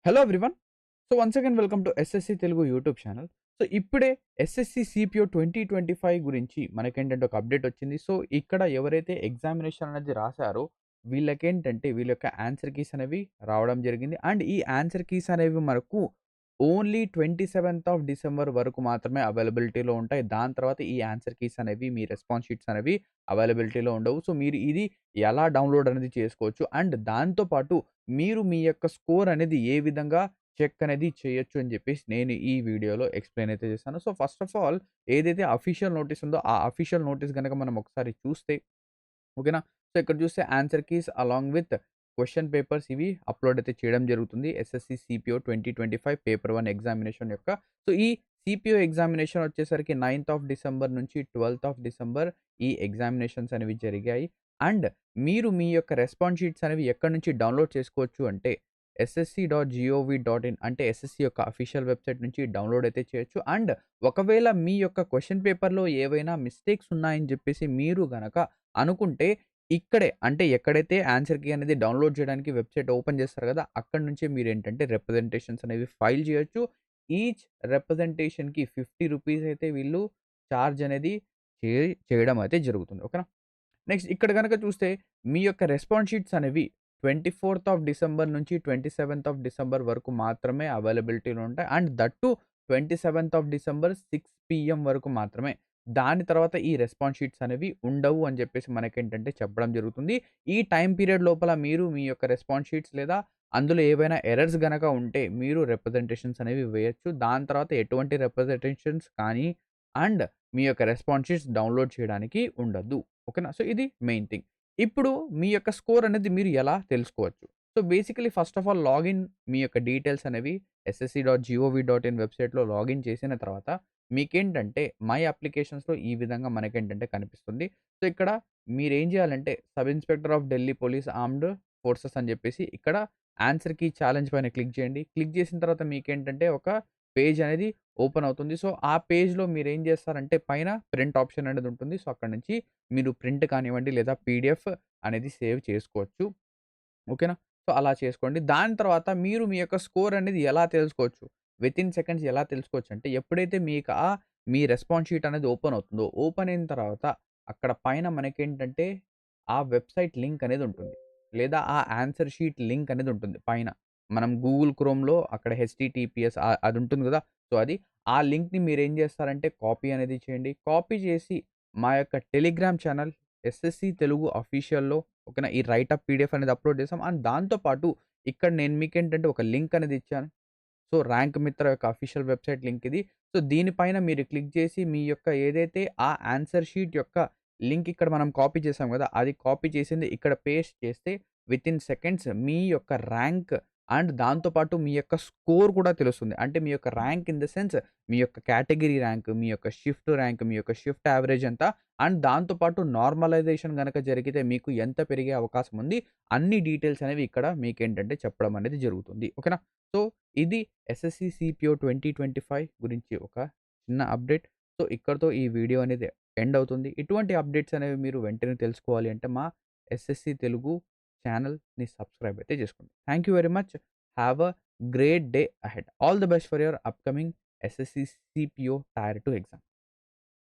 Hello everyone. So once again welcome to SSC Telugu YouTube channel. So ఇప్పుడే SSC CPO 2025 గురించి మనకేంటంటే ఒక update వచ్చింది. సో ఇక్కడ ఎవరైతే ఎగ్జామినేషన్ అనేది రాసారో వీళ్ళకేంటంటే వీళ్ళ యొక్క ఆన్సర్ కీస్ అనేవి రావడం జరిగింది. అండ్ ఈ ఆన్సర్ కీస్ అనేవి మనకు ఓన్లీ 27th ఆఫ్ డిసెంబర్ వరకు మాత్రమే అవైలబిలిటీలో ఉంటాయి. దాని తర్వాత ఈ ఆన్సర్ కీస్ అనేవి మీ రెస్పాన్స్ షీట్స్ అనేవి అవైలబిలిటీలో ఉండవు. సో మీరు ఇది ఎలా డౌన్‌లోడ్ అనేది చేసుకోవచ్చు. అండ్ దాంతో పాటు మీరు మీ యొక్క స్కోర్ అనేది ఏ విధంగా చెక్ అనేది చేయొచ్చు అని జెప్పేసి నేను ఈ వీడియోలో ఎక్స్‌ప్లెయిన్ అయితే చేశాను. సో ఫస్ట్ ఆఫ్ ఆల్ ఏదైతే అఫీషియల్ నోటీస్ ఉందో ఆ అఫీషియల్ నోటీస్ గనక మనం ఒకసారి చూస్తే ఓకేనా. సో ఇక్కడ చూస్తే answer keys along with question papers ఇవి అప్‌లోడ్ అయితే చేయడం జరుగుతుంది. ఎస్ఎస్‌సి సిపిఓ 2025 పేపర్ 1 ఎగ్జామినేషన్ యొక్క. సో ఈ సిపిఓ ఎగ్జామినేషన్ వచ్చేసరికి 9th ఆఫ్ డిసెంబర్ నుంచి 12th ఆఫ్ డిసెంబర్ ఈ ఎగ్జామినేషన్స్ అనేవి జరిగాయి. అండ్ మీరు మీ యొక్క రెస్పాన్స్ షీట్స్ అనేవి ఎక్కడి నుంచి డౌన్‌లోడ్ చేసుకోవచ్చు అంటే ssc.gov.in అంటే ఎస్ఎస్‌సి యొక్క అఫీషియల్ వెబ్‌సైట్ నుంచి డౌన్‌లోడ్ అయితే చేయొచ్చు. అండ్ ఒకవేళ మీ యొక్క క్వెషన్ పేపర్‌లో ఏవైనా మిస్టేక్స్ ఉన్నాయని జెప్పేసి మీరు గనక అనుకుంటే ఇక్కడే అంటే ఎక్కడైతే ఆన్సర్ కీ అనేది డౌన్‌లోడ్ చేయడానికి వెబ్‌సైట్ ఓపెన్ చేస్తారు కదా! అక్కడి నుంచే మీరేంటంటే రిప్రజెంటేషన్స్ అనేవి ఫైల్ చేయొచ్చు. ఈచ్ రిప్రజెంటేషన్‌కి రూ. 50 అయితే వీళ్ళు చార్జ్ అనేది చే చేయడం అయితే జరుగుతుంది. ఓకేనా? నెక్స్ట్ ఇక్కడ గనక చూస్తే మీ యొక్క రెస్పాన్స్ షీట్స్ అనేవి 24th ఆఫ్ డిసెంబర్ నుంచి 27th ఆఫ్ డిసెంబర్ వరకు మాత్రమే అవైలబిలిటీలో ఉంటాయి. And that two 27th of December 6 PM వరకు మాత్రమే. దాని తర్వాత ఈ రెస్పాన్స్ షీట్స్ అనేవి ఉండవు అని చెప్పేసి మనకేంటంటే చెప్పడం జరుగుతుంది. ఈ టైమ్ పీరియడ్ లోపల మీరు మీ యొక్క రెస్పాన్స్ షీట్స్ లేదా అందులో ఏవైనా ఎర్రర్స్ గనక ఉంటే మీరు రిప్రజెంటేషన్స్ అనేవి వేయొచ్చు. దాని తర్వాత ఎటువంటి రిప్రజెంటేషన్స్ కానీ అండ్ మీ యొక్క రెస్పాన్స్ షీట్స్ డౌన్‌లోడ్ చేయడానికి ఉండదు. ఓకేనా. సో ఇది మెయిన్ థింగ్. ఇప్పుడు మీ యొక్క స్కోర్ అనేది మీరు ఎలా తెలుసుకోవచ్చు? So basically first of all login మీ యొక్క డీటెయిల్స్ అనేవి ssc.gov.in వెబ్‌సైట్‌లో లాగిన్ చేసిన తర్వాత మీకేంటంటే మై అప్లికేషన్స్‌లో ఈ విధంగా మనకేంటంటే కనిపిస్తుంది. సో ఇక్కడ మీరేం చేయాలంటే sub inspector of Delhi police armed forces అని చెప్పేసి ఇక్కడ ఆన్సర్ కీ ఛాలెంజ్ పైన క్లిక్ చేయండి. క్లిక్ చేసిన తర్వాత మీకేంటంటే ఒక పేజ్ అనేది ఓపెన్ అవుతుంది. సో ఆ పేజ్‌లో మీరేం చేస్తారంటే పైన ప్రింట్ ఆప్షన్ అనేది ఉంటుంది. సో అక్కడి నుంచి మీరు ప్రింట్ కానివ్వండి లేదా పీడీఎఫ్ అనేది సేవ్ చేసుకోవచ్చు. ఓకేనా. సో అలా చేసుకోండి. దాని తర్వాత మీరు మీ యొక్క స్కోర్ అనేది ఎలా తెలుసుకోవచ్చు? వితిన్ సెకండ్స్ ఎలా తెలుసుకోవచ్చు అంటే ఎప్పుడైతే మీకు మీ రెస్పాన్స్ షీట్ అనేది ఓపెన్ అవుతుందో, ఓపెన్ అయిన తర్వాత అక్కడ పైన మనకేంటంటే ఆ వెబ్‌సైట్ లింక్ అనేది ఉంటుంది. లేదా ఆ ఆన్సర్ షీట్ లింక్ అనేది ఉంటుంది పైన. మనం గూగుల్ క్రోమ్‌లో అక్కడ హెచ్‌టిటిపిఎస్ అది ఉంటుంది గదా! సో అది. ఆ లింక్‌ని మీరేం చేస్తారంటే కాపీ అనేది చేయండి. కాపీ చేసి మా యొక్క టెలిగ్రామ్ ఛానల్ ఎస్ఎస్‌సి తెలుగు అఫీషియల్‌లో ఓకేనా. ఈ రైటప్ పీడీఎఫ్ అనేది అప్‌లోడ్ చేసాం. అండ్ దాంతో పాటు ఇక్కడ నేను మీకేంటంటే ఒక లింక్ అనేది ఇచ్చాను. సో ర్యాంక్ మిత్ర యొక్క అఫీషియల్ వెబ్‌సైట్ లింక్ ఇది. సో దీనిపైన మీరు క్లిక్ చేసి మీ యొక్క ఏదైతే ఆ ఆన్సర్ షీట్ యొక్క లింక్ ఇక్కడ మనం కాపీ చేసాం గదా! అది కాపీ చేసింది ఇక్కడ పేస్ట్ చేస్తే వితిన్ సెకండ్స్ మీ యొక్క ర్యాంక్ అండ్ దాంతో పాటు మీ యొక్క స్కోర్ కూడా తెలుస్తుంది. అంటే మీ యొక్క ర్యాంక్ ఇన్ ద సెన్స్ మీ యొక్క కేటగరీ ర్యాంక్, మీ యొక్క షిఫ్ట్ ర్యాంక్, మీ యొక్క షిఫ్ట్ యావరేజ్ ఎంత అండ్ దాంతో పాటు నార్మలైజేషన్ గనక జరిగితే మీకు ఎంత పెరిగే అవకాశం ఉంది. అన్ని డీటెయిల్స్ అనేవి ఇక్కడ మీకేంటంటే చెప్పడం అనేది జరుగుతుంది. ఓకేనా. సో ఇది ఎస్ఎస్‌సి సిపిఓ 2025 గురించి ఒక చిన్న అప్డేట్. సో ఇక్కడితో ఈ వీడియో అనేది ఎండ్ అవుతుంది. ఇటువంటి అప్డేట్స్ అనేవి మీరు వెంటనే తెలుసుకోవాలి అంటే మా ఎస్ఎస్‌సి తెలుగు ఛానల్‌ని సబ్స్క్రైబ్ అయితే చేసుకోండి. Thank you very much. Have a great day ahead. All the best for your upcoming SSC CPO tier 2 exam.